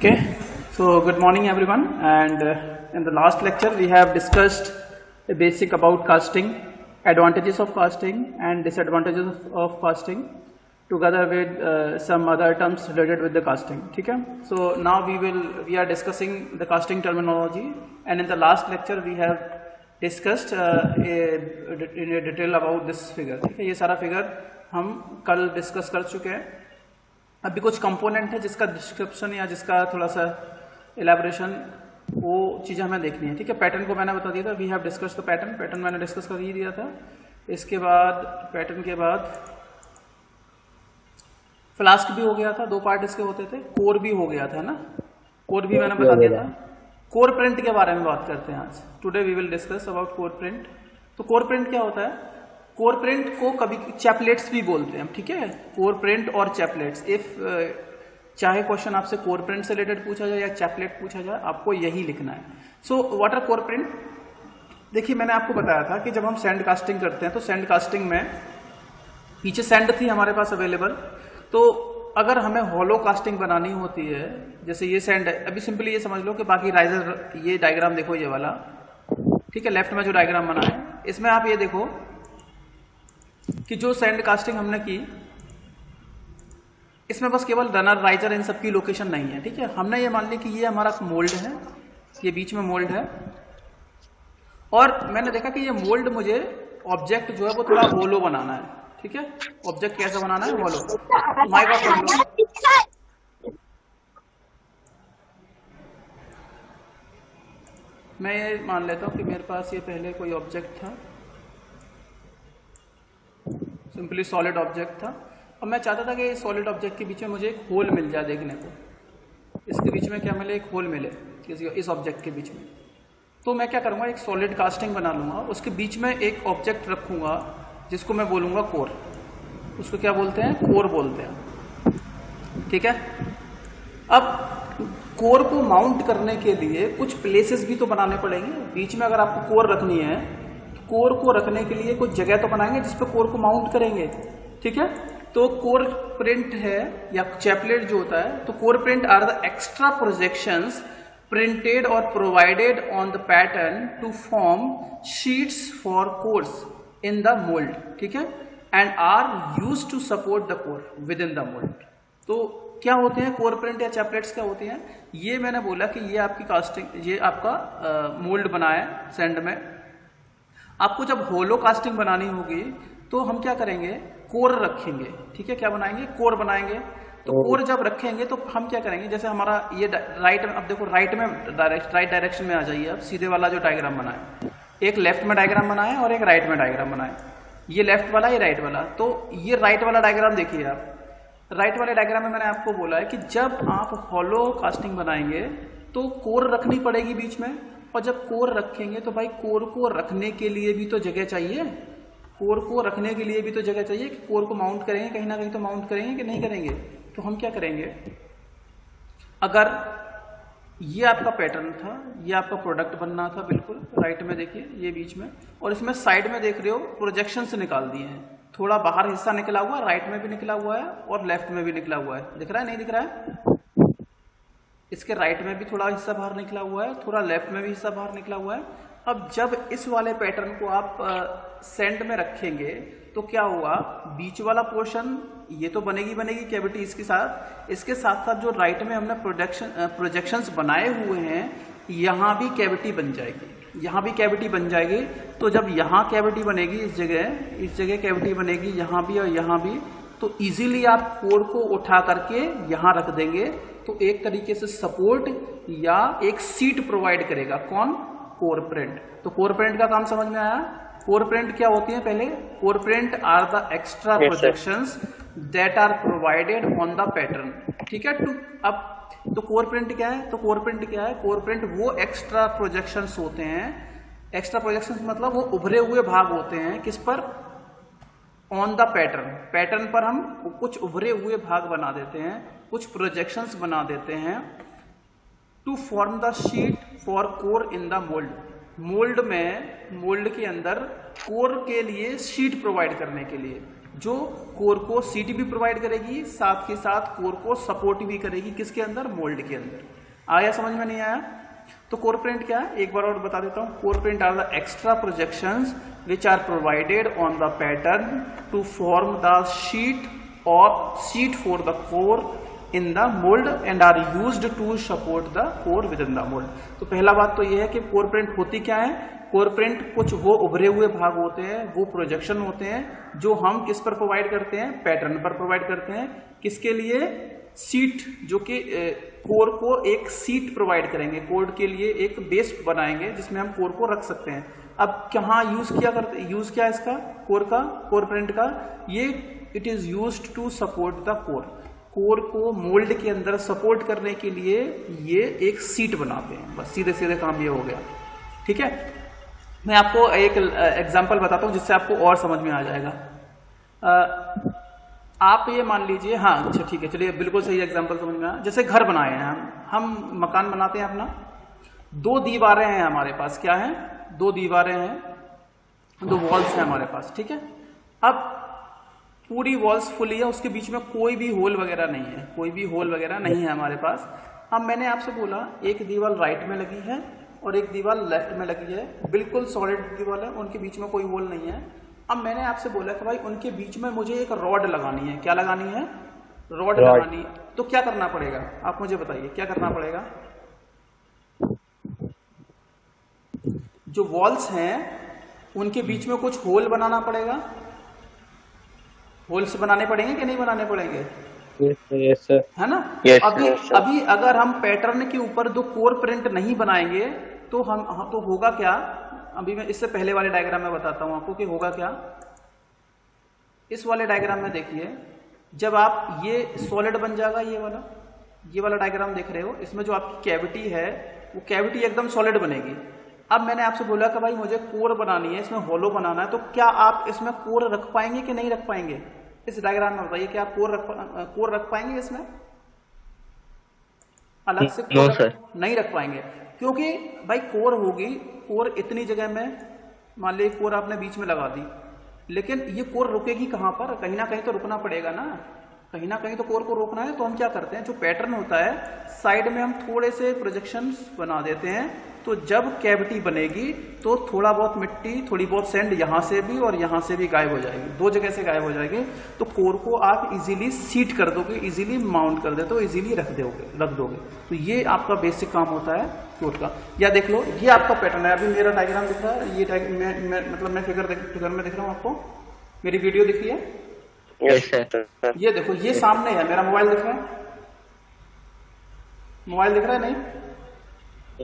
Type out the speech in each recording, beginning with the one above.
Okay, so good morning everyone, and in the last lecture we have discussed the basic about casting, advantages of casting and disadvantages of casting, together with some other terms related with the casting. Okay, so now we are discussing the casting terminology, and in the last lecture we have discussed in a detail about this figure. ठीक है, ये सारा figure हम कल discuss कर चुके हैं. अभी कुछ कंपोनेंट है जिसका डिस्क्रिप्शन या जिसका थोड़ा सा एलैबोरेशन वो चीज़ें हमें देखनी है. ठीक है, पैटर्न को मैंने बता दिया था, we have discuss the pattern मैंने डिस्कस कर ही दिया था. इसके बाद पैटर्न के बाद फ्लास्क भी हो गया था, दो पार्ट इसके होते थे. कोर भी हो गया था ना, कोर भी मैंने बता दिया था. कोर प्रिंट के बारे में बात करते हैं आज. Today we will discuss about core print. तो कोर प्रिंट क्या होता है? कोर प्रिंट को कभी चैपलेट्स भी बोलते हैं. ठीक है, कोर प्रिंट और चैपलेट्स. इफ चाहे क्वेश्चन आपसे कोर प्रिंट से रिलेटेड पूछा जाए या चैपलेट पूछा जाए, आपको यही लिखना है. So what are core print? देखिए, मैंने आपको बताया था कि जब हम सैंड कास्टिंग करते हैं तो सैंड कास्टिंग में पीछे सैंड थी हमारे पास अवेलेबल. तो अगर हमें हॉलो कास्टिंग बनानी होती है, जैसे ये सैंड है, अभी सिंपली ये समझ लो कि बाकी राइजर, ये डायग्राम देखो ये वाला. ठीक है, लेफ्ट में जो डायग्राम बना है इसमें आप ये देखो कि जो सैंड कास्टिंग हमने की इसमें बस केवल रनर, राइजर, इन सबकी लोकेशन नहीं है. ठीक है, हमने ये मान लिया कि ये हमारा मोल्ड है, ये बीच में मोल्ड है, और मैंने देखा कि ये मोल्ड मुझे ऑब्जेक्ट जो है वो थोड़ा होलो बनाना है. ठीक है, ऑब्जेक्ट कैसे बनाना है? होलो. माइक ऑफ कर लो. मैं ये मान लेता हूं कि मेरे पास ये पहले कोई ऑब्जेक्ट था, सिंपली सॉलिड ऑब्जेक्ट था, और मैं चाहता था कि इस सॉलिड ऑब्जेक्ट के बीच में मुझे एक होल मिल जाए देखने को. इसके बीच में क्या मिले? एक होल मिले इस ऑब्जेक्ट के बीच में. तो मैं क्या करूंगा, एक सॉलिड कास्टिंग बना लूंगा, उसके बीच में एक ऑब्जेक्ट रखूंगा जिसको मैं बोलूंगा कोर. उसको क्या बोलते हैं? कोर बोलते हैं. ठीक है, अब कोर को माउंट करने के लिए कुछ प्लेसेस भी तो बनाने पड़ेंगे बीच में. अगर आपको कोर रखनी है, कोर को रखने के लिए कुछ जगह तो बनाएंगे जिस पे कोर को माउंट करेंगे. ठीक है, तो कोर प्रिंट है या चैपलेट जो होता है, तो core print are the extra projections printed और provided on the pattern to form sheets for cores in the mould. ठीक है, and are used to support the core within the mould. तो क्या होते हैं कोर प्रिंट या chaplets? क्या होती हैं? ये मैंने बोला कि ये आपकी कास्टिंग, ये आपका मोल्ड बना है सैंड में. आपको जब होलो कास्टिंग बनानी होगी तो हम क्या करेंगे? कोर रखेंगे. ठीक है, क्या बनाएंगे? कोर बनाएंगे. तो कोर जब रखेंगे तो हम क्या करेंगे, जैसे हमारा ये राइट में, अब देखो राइट डायरेक्शन में आ जाइए. अब सीधे वाला जो डायग्राम बना है, एक लेफ्ट में डायग्राम बना है और एक राइट में डायग्राम बना है. ये लेफ्ट वाला, ये राइट वाला. तो ये राइट वाला डायग्राम देखिए आप. राइट वाले डायग्राम में मैंने आपको बोला है कि जब आप हॉलो कास्टिंग बनाएंगे तो कोर रखनी पड़ेगी बीच में, और जब कोर रखेंगे तो भाई कोर को रखने के लिए भी तो जगह चाहिए. कोर को रखने के लिए भी तो जगह चाहिए कि कोर को माउंट करेंगे कहीं ना कहीं, तो माउंट करेंगे कि नहीं करेंगे. तो हम क्या करेंगे, अगर ये आपका पैटर्न था, ये आपका प्रोडक्ट बनना था, बिल्कुल राइट में देखिए ये बीच में, और इसमें साइड में देख रहे हो प्रोजेक्शन से निकाल दिए हैं. थोड़ा बाहर हिस्सा निकला हुआ है, राइट में भी निकला हुआ है और लेफ्ट में भी निकला हुआ है. दिख रहा है? नहीं दिख रहा है? इसके राइट में भी थोड़ा हिस्सा बाहर निकला हुआ है, थोड़ा लेफ्ट में भी हिस्सा बाहर निकला हुआ है. अब जब इस वाले पैटर्न को आप सैंड में रखेंगे तो क्या होगा, बीच वाला पोर्शन ये तो बनेगी कैविटी इसके साथ. इसके साथ साथ जो राइट में हमने प्रोजेक्शंस बनाए हुए हैं, यहाँ भी कैविटी बन जाएगी, यहाँ भी कैविटी बन जाएगी. तो जब यहाँ कैविटी बनेगी, इस जगह कैविटी बनेगी, यहाँ भी और यहाँ भी, तो इजीली आप कोर को उठा करके यहाँ रख देंगे. तो एक तरीके से सपोर्ट या एक सीट प्रोवाइड करेगा. कौन? Core print. तो कोर प्रिंट का काम समझ में आया? कोर प्रिंट क्या होती है? पहले core print are the extra projections that are provided on the pattern. ठीक है, अब तो कोर प्रिंट क्या है? तो कोर प्रिंट क्या है? कोर प्रिंट वो एक्स्ट्रा प्रोजेक्शंस होते हैं. एक्स्ट्रा प्रोजेक्शंस मतलब वो उभरे हुए भाग होते हैं. किस पर? On the pattern. पैटर्न पर हम कुछ उभरे हुए भाग बना देते हैं, कुछ प्रोजेक्शंस बना देते हैं, to form the sheet for core in the mould. Mould में, मोल्ड के अंदर कोर के लिए शीट प्रोवाइड करने के लिए. जो कोर को सीट भी प्रोवाइड करेगी, साथ के साथ कोर को सपोर्ट भी करेगी, किसके अंदर, मोल्ड के अंदर। आया समझ में, नहीं आया? तो कोर प्रिंट क्या है, एक बार और बता देता हूं। Core print are the extra projections which are provided on the pattern to form the sheet और sheet for the core in the mould and are used to support the core within the mould. तो पहला बात तो यह है कि core print होती क्या है। कोर प्रिंट कुछ वो उभरे हुए भाग होते हैं, वो प्रोजेक्शन होते हैं जो हम किस पर प्रोवाइड करते हैं, पैटर्न पर प्रोवाइड करते हैं। किसके लिए, सीट, जो कि कोर को एक सीट प्रोवाइड करेंगे, कोर के लिए एक बेस बनाएंगे जिसमें हम कोर को रख सकते हैं। अब कहाँ यूज किया करते, यूज क्या है इसका, कोर का, कोर प्रिंट का, ये it is used to support the core. Core को मोल्ड के अंदर सपोर्ट करने के लिए ये एक सीट बनाते हैं, बस सीधे सीधे काम ये हो गया। ठीक है, मैं आपको एक एग्जांपल बताता हूं जिससे आपको और समझ में आ जाएगा। आप ये मान लीजिए, हाँ अच्छा ठीक है, चलिए बिल्कुल सही एग्जांपल समझ में आया। जैसे घर बनाए हैं हम मकान बनाते हैं अपना, 2 दीवारें हैं हमारे पास, क्या है, 2 दीवारें हैं, 2 वॉल्स हैं हमारे पास। ठीक है, अब पूरी वॉल्स फुली है, उसके बीच में कोई भी होल वगैरह नहीं है, कोई भी होल वगैरह नहीं है हमारे पास। अब मैंने आपसे बोला एक दीवार राइट में लगी है और एक दीवार लेफ्ट में लगी है, बिल्कुल सॉलिड दीवार है, उनके बीच में कोई होल नहीं है। अब मैंने आपसे बोला कि भाई उनके बीच में मुझे एक रॉड लगानी है, क्या लगानी है, रॉड लगानी है। तो क्या करना पड़ेगा, आप मुझे बताइए क्या करना पड़ेगा। जो वॉल्स हैं उनके बीच में कुछ होल बनाना पड़ेगा, होल्स बनाने पड़ेंगे कि नहीं बनाने पड़ेंगे, yes, है ना। अभी अगर हम पैटर्न के ऊपर 2 कोर प्रिंट नहीं बनाएंगे तो हम तो होगा क्या, अभी मैं इससे पहले वाले डायग्राम में बताता हूं आपको कि होगा क्या। इस वाले डायग्राम में देखिए, जब आप ये सॉलिड बन जाएगा, ये वाला डायग्राम देख रहे हो, इसमें जो आपकी कैविटी है वो कैविटी एकदम सॉलिड बनेगी। अब मैंने आपसे बोला कि भाई मुझे कोर बनानी है, इसमें होलो बनाना है, तो क्या आप इसमें कोर रख पाएंगे कि नहीं रख पाएंगे, इस डायग्राम में बताइए कि आप कोर रख पाएंगे इसमें, अलग से कोर नहीं रख पाएंगे, क्योंकि भाई कोर होगी, कोर इतनी जगह में, मान लीजिए कोर आपने बीच में लगा दी, लेकिन ये कोर रुकेगी कहां पर, कहीं ना कहीं तो रुकना पड़ेगा ना, कहीं ना कहीं तो कोर को रोकना है। तो हम क्या करते हैं, जो पैटर्न होता है साइड में हम थोड़े से प्रोजेक्शंस बना देते हैं, तो जब कैविटी बनेगी तो थोड़ा बहुत मिट्टी, थोड़ी बहुत सैंड यहां से भी और यहां से भी गायब हो जाएगी, 2 जगह से गायब हो जाएगी। तो कोर को आप इजीली सीट कर दोगे, इजीली माउंट कर देते हो, इजीली रख दोगे। तो ये आपका बेसिक काम होता है कोर का। या देख लो, ये आपका पैटर्न है, अभी मेरा डायग्राम दिख रहा है, ये मतलब मैं फिगर में दिख रहा हूँ आपको, मेरी वीडियो दिख रही है, ये देखो, ये सामने है, मेरा मोबाइल दिख रहा है, मोबाइल दिख रहा है नहीं,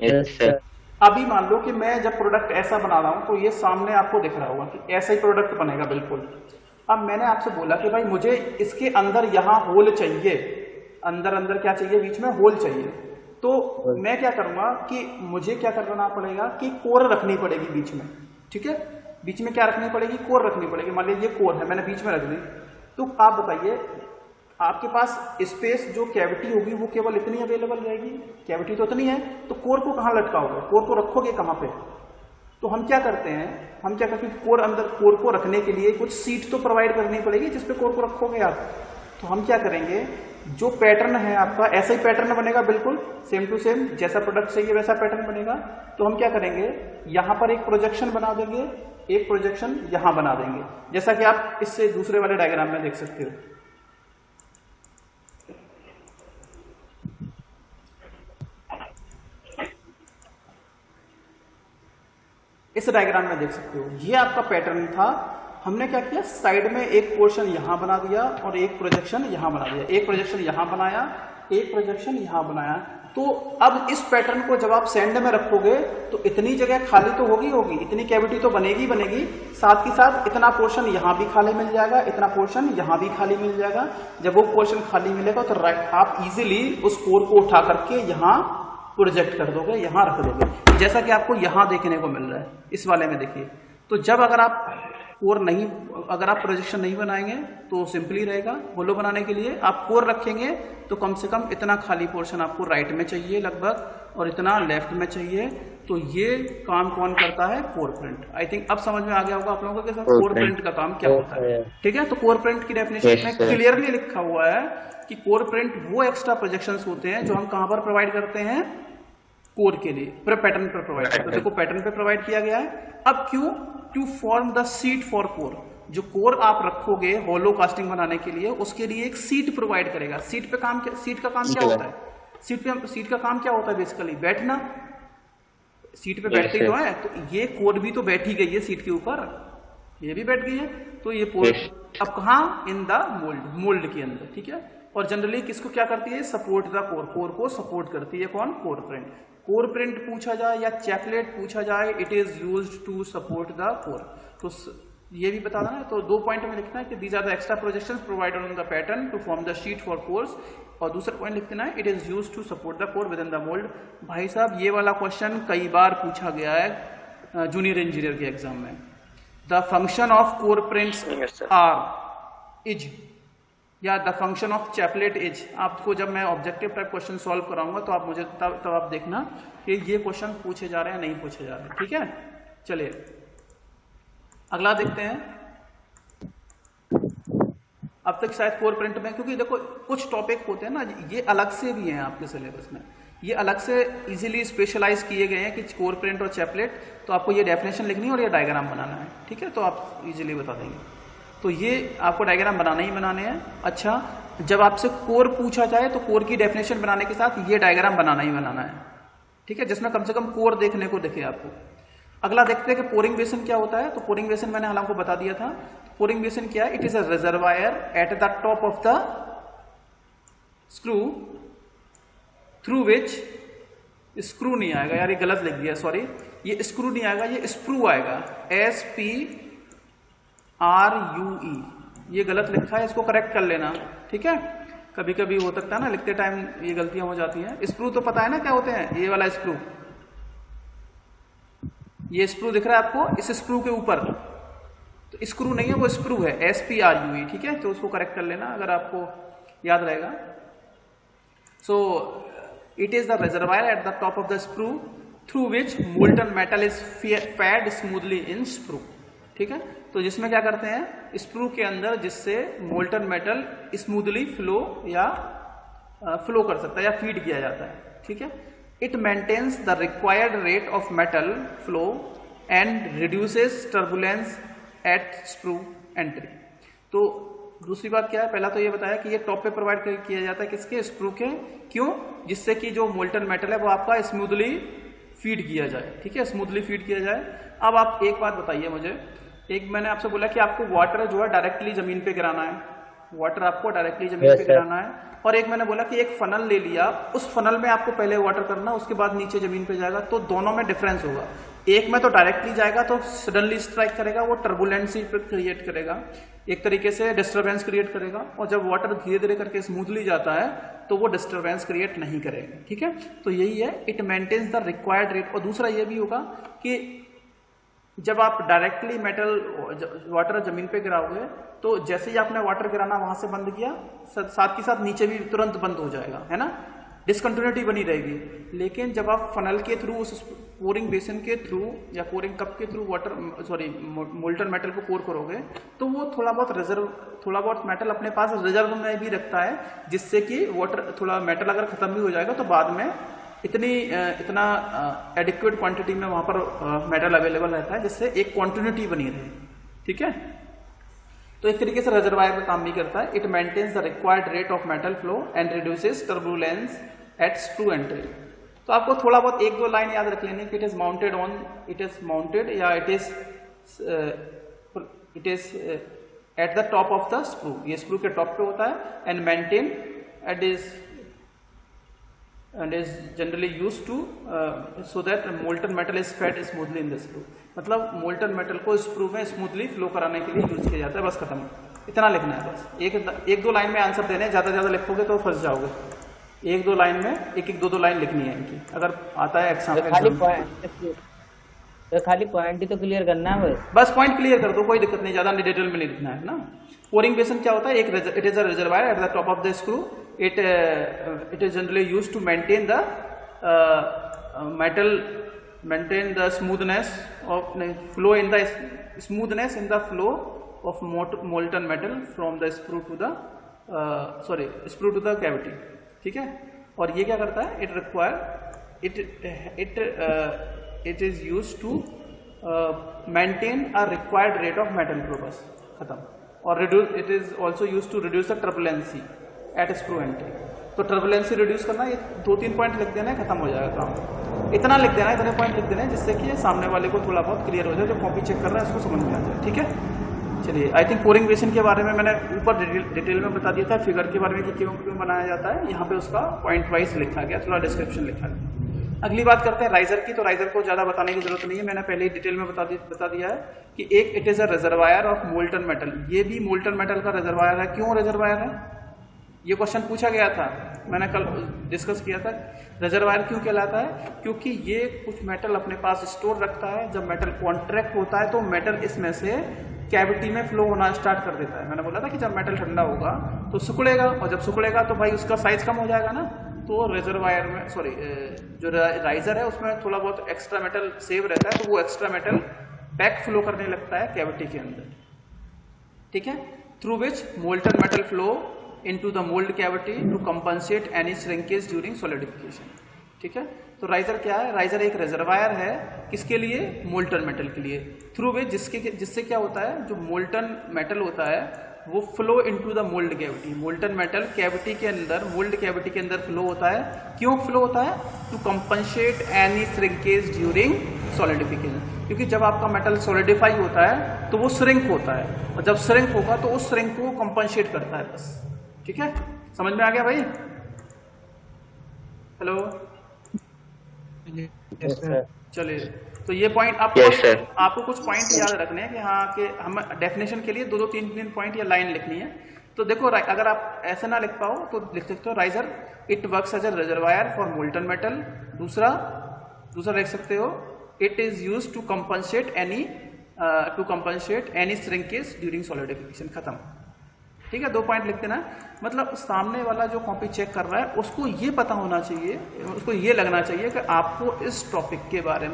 yes, sir. अभी मान लो कि मैं जब प्रोडक्ट ऐसा बना रहा हूं तो ये सामने आपको दिख रहा होगा कि ऐसा ही प्रोडक्ट बनेगा बिल्कुल। अब मैंने आपसे बोला कि भाई मुझे इसके अंदर यहां होल चाहिए, अंदर क्या चाहिए, बीच में होल चाहिए। तो मैं क्या करूंगा कि मुझे क्या करना पड़ेगा कि कोर रखनी पड़ेगी बीच में। ठीक है, बीच में क्या रखनी पड़ेगी, कोर रखनी पड़ेगी। मान लीजिए ये कोर है, मैंने बीच में रख दी, तो आप बताइए आपके पास स्पेस जो कैविटी होगी वो केवल इतनी अवेलेबल रहेगी, कैविटी तो इतनी है, तो कोर को कहां लटकाओगे, कोर को रखोगे कहां पे। तो हम क्या करते हैं, हम क्या करते हैं, कोर को रखने के लिए कुछ सीट तो प्रोवाइड करनी पड़ेगी जिसपे कोर को रखोगे आप। तो हम क्या करेंगे, जो पैटर्न है आपका ऐसा ही पैटर्न बनेगा, बिल्कुल सेम टू सेम, जैसा प्रोडक्ट चाहिए वैसा पैटर्न बनेगा। तो हम क्या करेंगे, यहां पर एक प्रोजेक्शन बना देंगे, एक प्रोजेक्शन यहां बना देंगे, जैसा कि आप इससे दूसरे वाले डायग्राम में देख सकते हो। इस डायग्राम में देख सकते हो, ये आपका पैटर्न था। हमने क्या किया, साइड में एक पोर्शन यहां बना दिया और एक प्रोजेक्शन यहां बना दिया, एक प्रोजेक्शन यहां बनाया, एक प्रोजेक्शन यहां बनाया। तो अब इस पैटर्न को जब आप सैंड में रखोगे तो इतनी जगह खाली तो होगी, इतनी कैविटी तो बनेगी, साथ ही साथ इतना पोर्शन यहां भी खाली मिल जाएगा, इतना पोर्शन यहां भी खाली मिल जाएगा। जब वो पोर्शन खाली मिलेगा तो आप इजीली उस कोर को उठा करके यहां प्रोजेक्ट कर दोगे, यहां रख दोगे, जैसा कि आपको यहां देखने को मिल रहा है इस वाले में। देखिए, तो जब अगर आप कोर नहीं, अगर आप प्रोजेक्शन नहीं बनाएंगे तो सिंपली रहेगा। होलो बनाने के लिए आप कोर रखेंगे तो कम से कम इतना खाली पोर्शन आपको राइट में चाहिए लगभग और इतना लेफ्ट में चाहिए। तो ये काम कौन करता है? Core print. आई थिंक अब समझ में आ गया होगा आप लोगों को कोर प्रिंट का काम क्या होता है। ठीक है, तो कोर प्रिंट की डेफिनेशन में क्लियरली लिखा हुआ है कि कोर प्रिंट वो एक्स्ट्रा प्रोजेक्शंस होते हैं जो हम कहां पर प्रोवाइड करते हैं? कोर के लिए, पैटर्न पर प्रोवाइड करते हैं। देखो पैटर्न पे प्रोवाइड किया गया है। अब क्यों? To form the seat for core. जो कोर आप रखोगे होलो कास्टिंग बनाने के लिए, उसके लिए एक सीट प्रोवाइड करेगा। सीट पे काम क्या, सीट का काम क्या होता है? सीट का काम क्या होता है? बेसिकली बैठना। सीट पे बैठते ही तो है, तो ये कोर भी तो बैठी गई है सीट के ऊपर, ये भी बैठ गई है। तो ये अब कहा? इन द मोल्ड के अंदर। ठीक है, और जनरली किसको क्या करती है? सपोर्ट द कोर, कोर को सपोर्ट करती है कौन? Core print. कोर प्रिंट पूछा जाए या चैपलेट पूछा जाए, it is used to support the core. तो ये भी बता देना है। तो 2 पॉइंट में लिखना है कि these are the extra projections provided on the pattern to form the sheet for cores. और दूसरा पॉइंट लिख देना है, it is used to support the core within the mould. भाई साहब ये वाला क्वेश्चन कई बार पूछा गया है जूनियर इंजीनियर के एग्जाम में। The function of core prints are is, या the function of chaplet is. आपको जब मैं ऑब्जेक्टिव टाइप क्वेश्चन सॉल्व कराऊंगा तो आप मुझे तब आप देखना कि ये क्वेश्चन पूछे जा रहे हैं नहीं पूछे जा रहे हैं। ठीक है, चलिए अगला देखते हैं। अब तक शायद कोर प्रिंट में, क्योंकि देखो कुछ टॉपिक होते हैं ना, ये अलग से भी हैं आपके सिलेबस में, ये अलग से इजीली स्पेशलाइज किए गए हैं कि कोर प्रिंट और चैपलेट। तो आपको ये डेफिनेशन लिखनी है और ये डायग्राम बनाना है। ठीक है, तो आप इजीली बता देंगे। तो ये आपको डायग्राम बनाने ही बनाने हैं। अच्छा, जब आपसे कोर पूछा जाए तो कोर की डेफिनेशन बनाने के साथ ये डायग्राम बनाना ही बनाना है। ठीक है, जिसमें कम से कम कोर देखने को दिखे आपको। अगला देखते हैं कि पोरिंग बेसिन क्या होता है। तो पोरिंग बेसिन मैंने हाल आपको बता दिया था। पोरिंग बेसिन क्या है? It is a reservoir at the top of the screw through which, screw नहीं आएगा यार, ये गलत लिख दिया, सॉरी, ये स्क्रू नहीं आएगा, ये स्प्रू आएगा। SPRUE, ये गलत लिखा है, इसको करेक्ट कर लेना। ठीक है, कभी कभी हो सकता है ना लिखते टाइम ये गलतियां हो जाती हैं। स्क्रू तो पता है ना क्या होते हैं? ये वाला स्क्रू, ये स्क्रू दिख रहा है आपको, इस स्क्रू के ऊपर, तो स्क्रू नहीं है वो स्क्रू है, SPRUE। ठीक है, तो उसको करेक्ट कर लेना अगर आपको याद रहेगा। So it is the reservoir at the top of the screw through which molten metal is fed smoothly in screw. ठीक है, तो जिसमें क्या करते हैं? स्क्रू के अंदर, जिससे मोल्टन मेटल स्मूथली फ्लो कर सकता है या फीड किया जाता है। ठीक है, it maintains the required rate of metal flow and reduces turbulence at screw entry. तो दूसरी बात क्या है? पहला तो ये बताया कि ये टॉप पे प्रोवाइड किया जाता है, किसके? स्क्रू के। क्यों? जिससे कि जो मोल्टन मेटल है वो आपका स्मूथली फीड किया जाए। ठीक है, स्मूथली फीड किया जाए। अब आप एक बात बताइए मुझे, एक मैंने आपसे बोला कि आपको वाटर जो है डायरेक्टली जमीन पे गिराना है, वाटर आपको डायरेक्टली जमीन पे गिराना है। और एक मैंने बोला कि एक फनल ले लिया, उस फनल में आपको पहले वाटर करना, उसके बाद नीचे जमीन पे जाएगा। तो दोनों में डिफरेंस होगा। एक में तो डायरेक्टली जाएगा तो सडनली स्ट्राइक करेगा, वो टर्बुलेंसी क्रिएट करेगा, एक तरीके से डिस्टर्बेंस क्रिएट करेगा। और जब वाटर धीरे धीरे करके स्मूथली जाता है तो वो डिस्टर्बेंस क्रिएट नहीं करेगा। ठीक है, तो यही है, it maintains the required rate. और दूसरा ये भी होगा कि जब आप डायरेक्टली मेटल वाटर जमीन पे गिराओगे तो जैसे ही आपने वाटर गिराना वहां से बंद किया, साथ के साथ नीचे भी तुरंत बंद हो जाएगा, है ना, डिसकंटिन्यूटी बनी रहेगी। लेकिन जब आप फनल के थ्रू, उस पोरिंग बेसिन के थ्रू या पोरिंग कप के थ्रू मोल्टन मेटल को पोर करोगे तो वो थोड़ा बहुत मेटल अपने पास रिजर्व में भी रखता है, जिससे कि वाटर थोड़ा मेटल अगर खत्म भी हो जाएगा तो बाद में इतना एडिक्वेट क्वांटिटी में वहां पर मेटल अवेलेबल रहता है, जिससे एक क्वांटिटी बनी रहे। ठीक है, तो एक तरीके से रिजर्वायर का काम भी करता है। It maintains the required rate of metal flow and reduces turbulence at screw entry. तो आपको थोड़ा बहुत 1-2 लाइन याद रख लेनी कि इट इज माउंटेड या it is eight the top of the screw, ये स्क्रू के टॉप पे होता है। And maintain and is generally used to so that molten metal is fed smoothly in the screw। मतलब मोल्टन मेटल को screw में smoothly flow कराने के लिए यूज किया जाता है। बस खत्म, इतना लिखना है। बस 1-2 लाइन में आंसर देने, ज्यादा लिखोगे तो फंस जाओगे। 1-2 लाइन में 1-2 लाइन लिखनी है इनकी, अगर आता है एग्जाम में। तो खाली पॉइंट ही तो क्लियर करना है बस। बस पॉइंट क्लियर कर दो, कोई दिक्कत नहीं, ज्यादा डिटेल में नहीं लिखना है ना। पोरिंग बेसन क्या होता है, एक it is a reservoir at the top of the screw, it is generally used to maintain the maintain the smoothness of flow in the smoothness in the flow of molten metal from the sprue to the sprue to the cavity, ठीक है। और ये क्या करता है, it is used to maintain a required rate of metal flow, बस खत्म। और it is also used to reduce the turbulency at sprue entry। तो टर्बुलेंसी रिड्यूस करना, ये 2-3 पॉइंट लिख देना है, खत्म हो जाएगा काम। इतना लिख देना है, इतने पॉइंट लिख देना है जिससे कि सामने वाले को थोड़ा बहुत क्लियर हो जाए, जो कॉपी चेक कर रहा है उसको समझ में आ जाए, ठीक है। चलिए, आई थिंक पोरिंग बेसिन के बारे में मैंने ऊपर डिटेल में बता दिया था, फिगर के बारे में कि क्यों बनाया जाता है, यहाँ पे उसका पॉइंट वाइज लिखा गया, थोड़ा डिस्क्रिप्शन लिखा गया। अगली बात करते हैं राइजर की। तो राइजर को ज़्यादा बताने की जरूरत नहीं है, मैंने पहले ही डिटेल में बता दिया है कि एक it is a reservoir of molten metal, ये भी मोल्टन मेटल का रिजर्वायर है। क्यों रिजर्वायर है, ये क्वेश्चन पूछा गया था, मैंने कल डिस्कस किया था। रिजर्वायर क्यों कहलाता है, क्योंकि ये कुछ मेटल अपने पास स्टोर रखता है, जब मेटल कॉन्ट्रैक्ट होता है तो मेटल इसमें से कैविटी में फ्लो होना स्टार्ट कर देता है। मैंने बोला था कि जब मेटल ठंडा होगा तो सिकुड़ेगा, और जब सिकुड़ेगा तो भाई उसका साइज कम हो जाएगा ना। तो रिजर्वायर में जो राइजर है उसमें थोड़ा बहुत एक्स्ट्रा मेटल सेव रहता है, तो वो एक्स्ट्रा मेटल बैक फ्लो करने लगता है कैविटी के अंदर, ठीक है। Through which molten metal flow into the mold cavity to compensate any shrinkage during solidification, ठीक है। तो राइजर क्या है, राइजर एक रिजर्वायर है, किसके लिए, मोल्टन मेटल के लिए। थ्रू वे जिससे क्या होता है, जो मोल्टन मेटल होता है वो flow into the mould cavity, molten metal cavity के अंदर, मोल्ड कैविटी के अंदर फ्लो होता है। क्यों फ्लो होता है, to compensate any shrinkage during solidification, क्योंकि जब आपका मेटल सॉलिडिफाई होता है तो वो श्रिंक होता है, और जब श्रिंक होगा तो उस श्रिंक को कंपनसेट करता है, बस, ठीक है। समझ में आ गया भाई, हेलो, चलिए। तो ये पॉइंट आपको कुछ पॉइंट याद रखने हैं कि हाँ, कि हम डेफिनेशन के लिए 2-3 पॉइंट या लाइन लिखनी है। तो देखो, अगर आप ऐसे ना लिख पाओ तो लिख सकते हो riser it works as a reservoir for molten metal. दूसरा लिख सकते हो it is used to compensate any shrinkage during solidification, खत्म, ठीक है। 2 पॉइंट लिख देना। मतलब सामने वाला जो कॉपी चेक कर रहा है उसको ये पता होना चाहिए, उसको ये लगना चाहिए कि आपको इस टॉपिक के बारे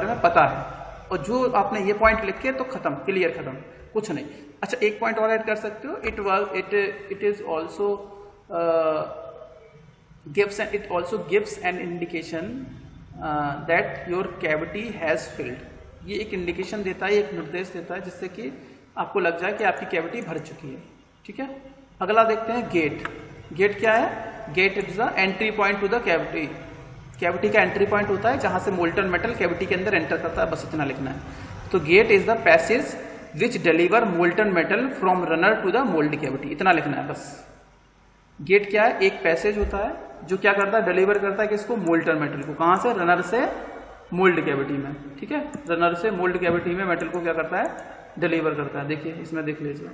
में पता है, और जो आपने ये पॉइंट लिखे तो खत्म, क्लियर, खत्म, कुछ नहीं। अच्छा, एक पॉइंट और ऐड कर सकते हो, it is also gives an indication that your cavity has field. ये एक इंडिकेशन देता है, एक निर्देश देता है जिससे कि आपको लग जाए कि आपकी कैविटी भर चुकी है, ठीक है। अगला देखते हैं गेट। गेट क्या है, gate is the entry point to the cavity. Cavity का एंट्री पॉइंट होता है जहां से मोल्टन मेटल कैविटी के अंदर एंटर करता है, बस इतना लिखना है। तो gate is the passage which deliver molten metal from runner to the mould cavity, इतना लिखना है बस। गेट क्या है, एक पैसेज होता है जो क्या करता है, डिलीवर करता है किसको, मोल्टन मेटल को, कहां से, रनर से मोल्ड कैविटी में, ठीक है। रनर से मोल्ड कैविटी में मेटल को क्या करता है, डिलीवर करता है। देखिए, इसमें देख लीजिए,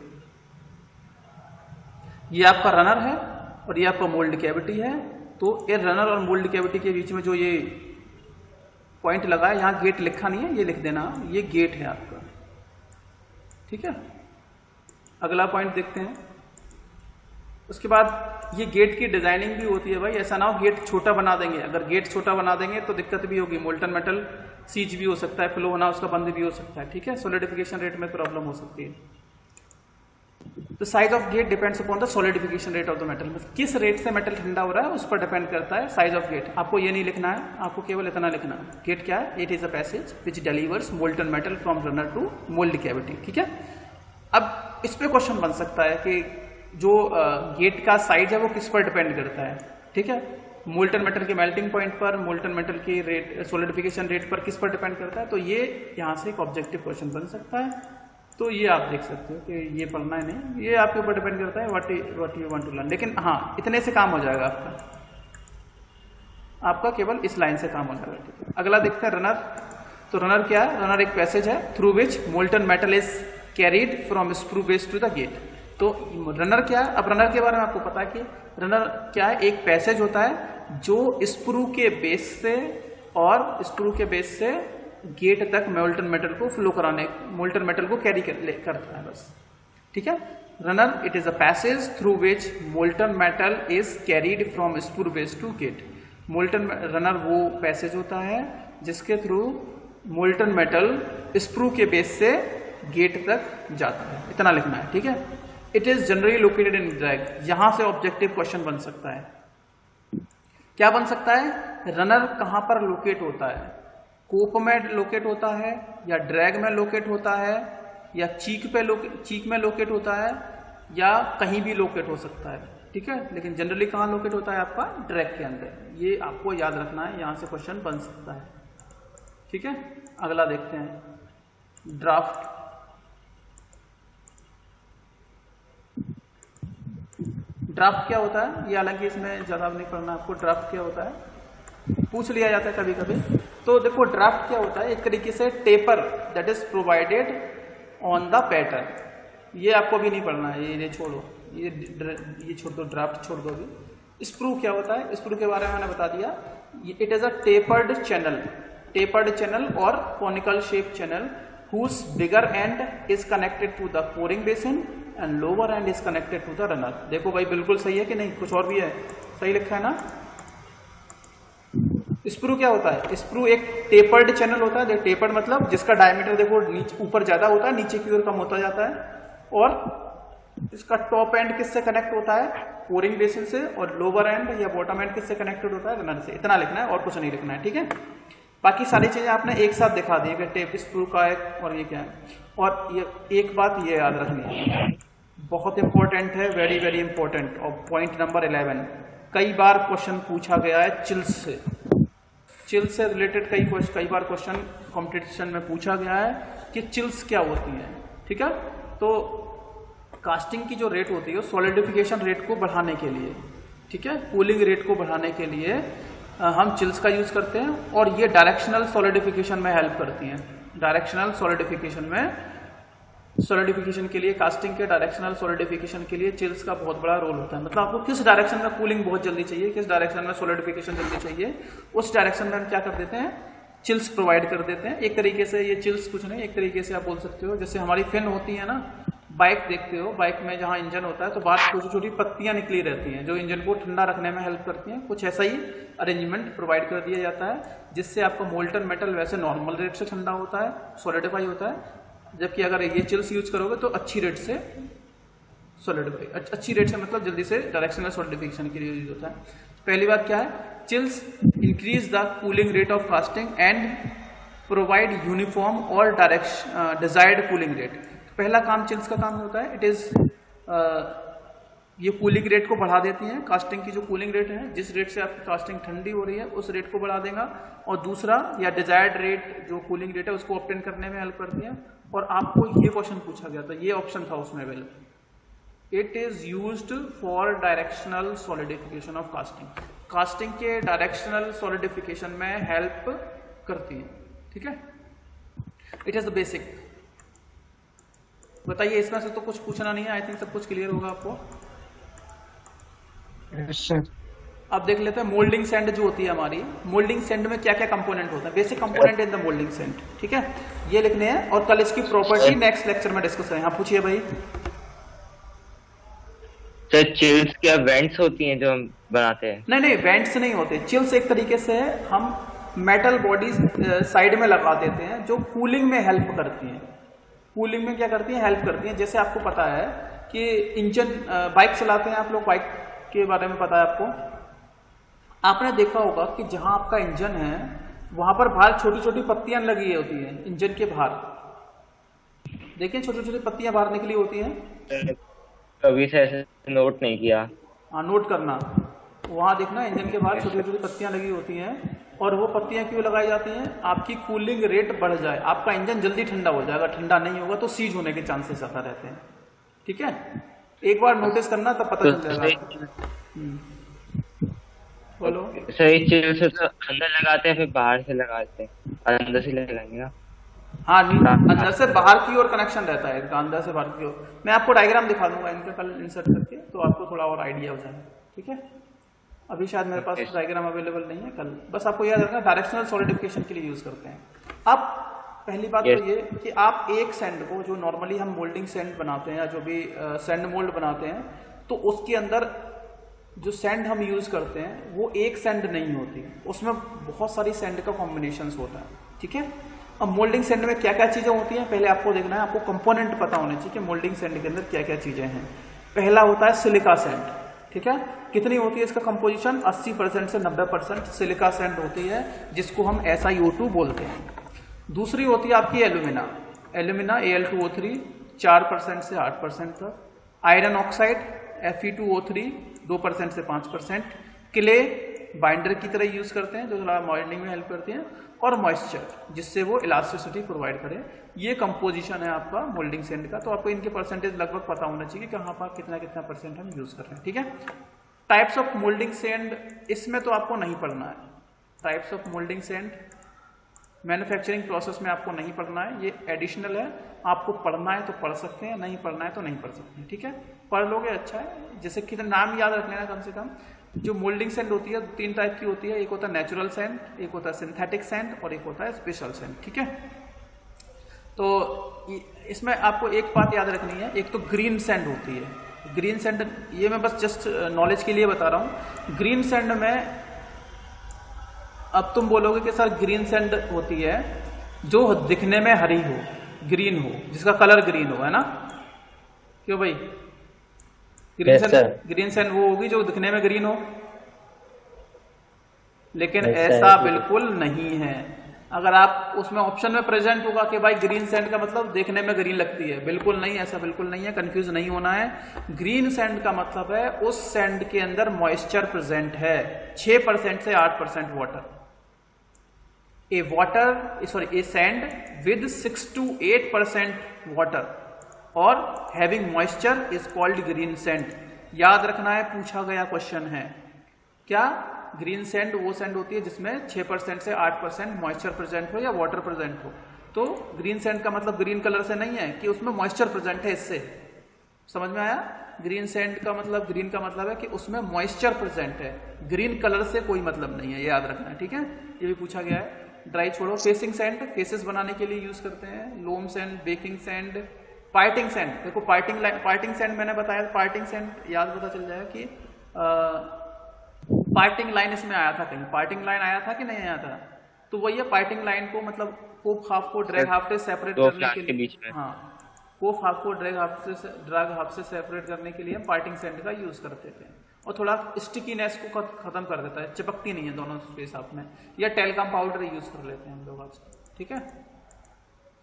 ये आपका रनर है और ये आपका मोल्ड कैविटी है। तो ये रनर और मोल्ड कैविटी के बीच में जो ये पॉइंट लगा है, यहाँ गेट लिखा नहीं है, ये लिख देना, ये गेट है आपका, ठीक है। अगला पॉइंट देखते हैं। उसके बाद ये गेट की डिजाइनिंग भी होती है भाई, ऐसा ना हो गेट छोटा बना देंगे। अगर गेट छोटा बना देंगे तो दिक्कत भी होगी, मोल्टन मेटल सीज भी हो सकता है, फ्लो होना उसका बंद भी हो सकता है, ठीक है। सॉलिडिफिकेशन रेट में प्रॉब्लम हो सकती है। The size of gate depends upon the solidification rate of the metal, किस रेट से मेटल ठंडा हो रहा है उस पर डिपेंड करता है साइज ऑफ गेट। आपको ये नहीं लिखना है, आपको केवल इतना लिखना है, गेट क्या है, it is a passage which delivers molten metal from runner to mould cavity, ठीक है। अब इस पे क्वेश्चन बन सकता है कि जो गेट का साइज है वो किस पर डिपेंड करता है, ठीक है। मोल्टन मेटल के मेल्टिंग पॉइंट पर, मोल्टन मेटल की रेट, सॉलिडिफिकेशन रेट पर किस पर डिपेंड करता है। तो ये यहाँ से एक ऑब्जेक्टिव क्वेश्चन बन सकता है। तो ये आप देख सकते हो कि ये पढ़ना है नहीं, ये आपके ऊपर डिपेंड करता है what you want to learn. लेकिन हाँ, इतने से काम हो जाएगा आपका केवल इस लाइन से काम हो जाएगा, ठीक है। अगला देखते हैं रनर। तो रनर क्या है, रनर एक पैसेज है through which molten metal is carried from screw base to the gate. तो रनर क्या है, अब रनर के बारे में आपको पता है कि रनर क्या है, एक पैसेज होता है जो स्क्रू के बेस से गेट तक मोल्टन मेटल को फ्लो कराने, मोल्टन मेटल को कैरी करता है बस। ठीक है, runner it is a passage through which molten metal is carried from sprue base to gate. Molten runner वो पैसेज होता है जिसके थ्रू मोल्टन मेटल स्प्रू के बेस से गेट तक जाता है, इतना लिखना है। ठीक है, it is generally located in drag, यहां से ऑब्जेक्टिव क्वेश्चन बन सकता है। क्या बन सकता है, रनर कहां पर लोकेट होता है, कोप में लोकेट होता है या ड्रैग में लोकेट होता है या चीक में लोकेट होता है या कहीं भी लोकेट हो सकता है। ठीक है, लेकिन जनरली कहां लोकेट होता है, आपका ड्रैग के अंदर, ये आपको याद रखना है, यहां से क्वेश्चन बन सकता है। ठीक है, अगला देखते हैं, ड्राफ्ट। ड्राफ्ट क्या होता है, ये हालांकि इसमें ज्यादा नहीं पढ़ना आपको। ड्राफ्ट क्या होता है पूछ लिया जाता है कभी कभी। तो देखो ड्राफ्ट क्या होता है, एक तरीके से taper that is provided on the pattern. ये आपको भी नहीं पढ़ना है, ये छोड़ो, ये छोड़ दो, ड्राफ्ट छोड़ दो अभी। स्प्रू क्या होता है, स्प्रू के बारे में मैंने बता दिया, it is a tapered channel और conical shape channel whose bigger end is connected to the pouring basin and lower end is connected to the runner। देखो भाई बिल्कुल सही है कि नहीं, कुछ और भी है, सही लिखा है ना। स्प्रू क्या होता है, स्प्रू एक टेपर्ड चैनल होता है। टेपर्ड मतलब जिसका डायमीटर देखो ऊपर ज्यादा होता है, नीचे की ओर कम होता जाता है, और इसका टॉप एंड किससे कनेक्ट होता है, पोरिंग बेसिन से, और लोअर एंड या बॉटम एंड किससे कनेक्टेड होता है, रनर से। इतना लिखना है और कुछ नहीं लिखना है। ठीक है, बाकी सारी चीजें आपने एक साथ दिखा दी कि टेप स्क्रू का है और ये क्या है। और ये एक बात ये याद रखनी है, बहुत इंपॉर्टेंट है, वेरी वेरी इंपॉर्टेंट, और पॉइंट नंबर 11, कई बार क्वेश्चन पूछा गया है चिल्स से। चिल्स से रिलेटेड कई बार क्वेश्चन कॉम्पिटिशन में पूछा गया है कि चिल्स क्या होती है। ठीक है, तो कास्टिंग की जो रेट होती है सॉलिडिफिकेशन रेट को बढ़ाने के लिए, ठीक है, कूलिंग रेट को बढ़ाने के लिए हम चिल्स का यूज करते हैं, और ये डायरेक्शनल सॉलिडिफिकेशन में हेल्प करती हैं। डायरेक्शनल सॉलिडिफिकेशन के लिए, कास्टिंग के डायरेक्शनल सॉलिडिफिकेशन के लिए चिल्स का बहुत बड़ा रोल होता है। मतलब आपको किस डायरेक्शन में कूलिंग बहुत जल्दी चाहिए, किस डायरेक्शन में सॉलिडिफिकेशन जल्दी चाहिए, उस डायरेक्शन में हम क्या कर देते हैं, चिल्स प्रोवाइड कर देते हैं। एक तरीके से ये चिल्स कुछ नहीं, एक तरीके से आप बोल सकते हो जैसे हमारी फिन होती है ना, बाइक देखते हो, बाइक में जहां इंजन होता है तो बाहर छोटी छोटी पत्तियां निकली रहती हैं जो इंजन को ठंडा रखने में हेल्प करती हैं। कुछ ऐसा ही अरेंजमेंट प्रोवाइड कर दिया जाता है जिससे आपका मोल्टन मेटल वैसे नॉर्मल रेट से ठंडा होता है, सॉलिडिफाई होता है, जबकि अगर ये चिल्स यूज करोगे तो अच्छी रेट से सॉलिडिफाई, अच्छी रेट से मतलब जल्दी से डायरेक्शनल सॉलिडिफिकेशन के लिए यूज होता है। पहली बात क्या है, chills increase the cooling rate of casting and provide uniform और डिजायर्ड कूलिंग रेट। पहला काम चिल्स का काम होता है, इट इज ये कूलिंग रेट को बढ़ा देती हैं। कास्टिंग की जो कूलिंग रेट है, जिस रेट से आपकी कास्टिंग ठंडी हो रही है उस रेट को बढ़ा देगा, और दूसरा या डिजायर्ड रेट जो कूलिंग रेट है उसको ऑब्टेन करने में हेल्प करती है। और आपको ये क्वेश्चन पूछा गया था, ये ऑप्शन था उसमें available, it is used for directional solidification of casting. Casting के डायरेक्शनल सॉलिडिफिकेशन में हेल्प करती है। ठीक है, इट इज द बेसिक। बताइए, इसमें से तो कुछ पूछना नहीं है, आई थिंक सब कुछ क्लियर होगा आपको। अब देख लेते हैं मोल्डिंग सैंड जो होती है हमारी, मोल्डिंग सैंड में क्या क्या कंपोनेंट होता है, basic component in the moulding sand. ठीक है, ये लिखने हैं और कल इसकी प्रॉपर्टी नेक्स्ट लेक्चर में डिस्कस करें। हाँ पूछिए भाई। तो चिल्स क्या वेंट्स होती हैं जो हम बनाते हैं? नहीं, वेंट्स नहीं होते। चिल्स एक तरीके से हम मेटल बॉडीज साइड में लगा देते हैं जो कूलिंग में हेल्प करती हैं। कूलिंग में क्या करती हैं, हेल्प करती हैं। जैसे आपको पता है कि इंजन, बाइक चलाते हैं आप लोग, बाइक के बारे में पता है आपको, आपने देखा होगा कि जहां आपका इंजन है वहां पर बाहर छोटी छोटी पत्तियां लगी होती हैं इंजन के बाहर, देखिए छोटी छोटी पत्तियां बाहर निकली होती हैं। कभी से ऐसे नोट नहीं किया। हाँ, नोट करना, वहां देखना इंजन के बाहर छोटी छोटी पत्तियां लगी होती हैं, और वो पत्तियां क्यों लगाई जाती हैं, आपकी कूलिंग रेट बढ़ जाए, आपका इंजन जल्दी ठंडा हो जाएगा, ठंडा नहीं होगा तो सीज होने के चांसेस ज्यादा रहते हैं। ठीक है, एक बार नोटिस करना तब पता चल जाएगा। बोलो। सही चिल्स तो अंदर लगाते हैं फिर बाहर से लगाते हैं, अंदर से लगाएंगे ना? हाँ, अंदर से बाहर की ओर कनेक्शन रहता है इनका, अंदर से बाहर की ओर। मैं आपको डायग्राम दिखा दूंगा इनका कल इंसर्ट करके, तो आपको थोड़ा और आइडिया हो जाएगा। ठीक है, अभी शायद मेरे पास Yes. डायग्राम अवेलेबल नहीं है, कल बस आपको याद रखना डायरेक्शनल सॉलिडिफिकेशन के लिए यूज करते हैं। अब पहली बात Yes. तो ये कि आप एक सैंड को, जो नॉर्मली हम मोल्डिंग सैंड बनाते हैं या जो भी सैंड मोल्ड बनाते हैं, तो उसके अंदर जो सैंड हम यूज करते हैं वो एक सैंड नहीं होती, उसमें बहुत सारी सैंड का कॉम्बिनेशन होता है, ठीक है। अब मोल्डिंग सैंड में क्या क्या चीजें होती हैं पहले आपको देखना है, आपको कंपोनेंट पता होने चाहिए कि मोल्डिंग सैंड के अंदर क्या क्या चीजें हैं। पहला होता है सिलिका सैंड, ठीक है। कितनी होती है इसका कंपोजिशन? 80% से 90% सिलिका सैंड होती है, जिसको हम SiO2 बोलते हैं। दूसरी होती है आपकी एल्यूमिना, एल्यूमिना Al2O3 4% से 8% तक। आयरन ऑक्साइड Fe2O3 2% से 5%। क्ले बाइंडर की तरह यूज करते हैं, जो थोड़ा मॉडलिंग में हेल्प करती हैं। और मॉइस्चर, जिससे वो इलास्टिसिटी प्रोवाइड करे। ये कंपोजिशन है आपका मोल्डिंग सैंड का। तो आपको इनके परसेंटेज लगभग पता होना चाहिए कि कहाँ पर कितना कितना परसेंट हम यूज कर रहे हैं, ठीक है। टाइप्स ऑफ मोल्डिंग सैंड, इसमें तो आपको नहीं पढ़ना है। Types of moulding sand manufacturing process में आपको नहीं पढ़ना है, ये एडिशनल है। आपको पढ़ना है तो पढ़ सकते हैं, नहीं पढ़ना है तो नहीं पढ़ सकते हैं, ठीक है। पढ़ लोगे अच्छा है, जैसे कि नाम याद रख लेना कम से कम। जो मोल्डिंग सैंड होती है 3 टाइप की होती है, एक होता है नेचुरल सैंड, एक होता है सिंथेटिक सैंड और एक होता है स्पेशल सैंड, ठीक है। तो इसमें आपको एक बात याद रखनी है, एक तो ग्रीन सैंड होती है। ग्रीन सैंड, ये मैं बस जस्ट नॉलेज के लिए बता रहा हूँ। ग्रीन सैंड में अब तुम बोलोगे कि सर ग्रीन सैंड होती है जो दिखने में हरी हो, ग्रीन हो, जिसका कलर ग्रीन हो, है ना? क्यों भाई? ग्रीन सैंड वो होगी जो दिखने में ग्रीन हो, लेकिन ऐसा बिल्कुल नहीं है। अगर आप उसमें ऑप्शन में प्रेजेंट होगा कि भाई ग्रीन सैंड का मतलब देखने में ग्रीन लगती है, बिल्कुल नहीं, ऐसा बिल्कुल नहीं है, कंफ्यूज नहीं होना है। ग्रीन सैंड का मतलब है उस सैंड के अंदर मॉइस्चर प्रेजेंट है, 6% से 8% water. A sand with 6 to 8% water और having moisture is called green sand. याद रखना है, पूछा गया क्वेश्चन है क्या? ग्रीन सैंड वो सैंड होती है जिसमें 6% से 8% मॉइस्चर प्रेजेंट हो या वाटर प्रेजेंट हो। तो ग्रीन सैंड का मतलब ग्रीन कलर से नहीं है कि उसमें मॉइस्चर प्रेजेंट है, इससे समझ में आया? ग्रीन सैंड का मतलब, ग्रीन का मतलब है कि उसमें मॉइस्चर प्रेजेंट है, ग्रीन कलर से कोई मतलब नहीं है, ये याद रखना है, ठीक है। ये भी पूछा गया है। ड्राई छोड़ो। फेसिंग सैंड, फेसेस बनाने के लिए यूज करते हैं। Loam sand, baking sand, parting sand. देखो पार्टिंग सैंड मैंने बताया, पार्टिंग सैंड याद पता चल जाएगा कि पार्टिंग लाइन इसमें आया था कहीं, पार्टिंग लाइन आया था कि नहीं आया था? तो वही है, पार्टिंग लाइन को मतलब कोफ हाफ को ड्रैग हाफ से सेपरेट करने के लिए, हाँ, कोफ हाफ को ड्रैग हाफ से सेपरेट करने के लिए हम पार्टिंग सैंड का यूज करते थे। और थोड़ा स्टिकीनेस को खत्म कर देता है, चिपकती नहीं है दोनों के साथ में। या टेलकम पाउडर यूज कर लेते हैं हम लोग आज, ठीक है।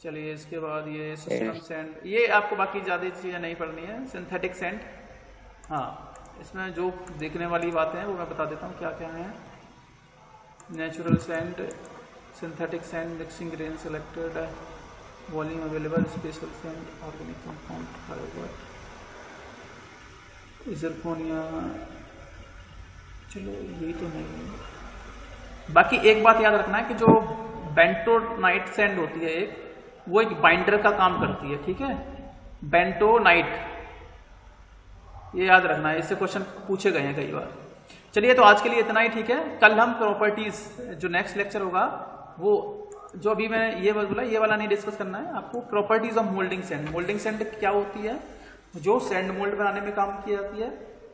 चलिए, इसके बाद ये सिस्टम सैंड, ये आपको बाकी ज्यादा चीजें नहीं पढ़नी है। सिंथेटिक सैंड, हाँ, इसमें जो देखने वाली बातें हैं वो मैं बता देता हूँ क्या क्या है। Natural sand, synthetic sand, mixing grain selected, volume available, special sand, organic compound, fibre, zirconia. चलो यही तो नहीं है। बाकी एक बात याद रखना है कि जो बेंटोनाइट सैंड होती है एक, वो एक बाइंडर का काम करती है, ठीक है। बेंटोनाइट, ये याद रखना है, इससे क्वेश्चन पूछे गए हैं कई बार। चलिए, तो आज के लिए इतना ही, ठीक है। कल हम प्रॉपर्टीज, जो नेक्स्ट लेक्चर होगा, वो जो अभी मैंने ये बोला, ये वाला नहीं डिस्कस करना है आपको। Properties of moulding sand. Moulding sand क्या होती है? जो सैंड मोल्ड बनाने में काम की जाती है,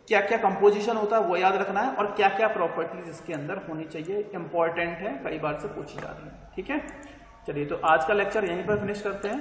क्या क्या कंपोजिशन होता है वो याद रखना है, और क्या क्या प्रॉपर्टीज इसके अंदर होनी चाहिए, इंपॉर्टेंट है, कई बार से पूछी जा रही है, ठीक है। चलिए, तो आज का लेक्चर यहीं पर फिनिश करते हैं।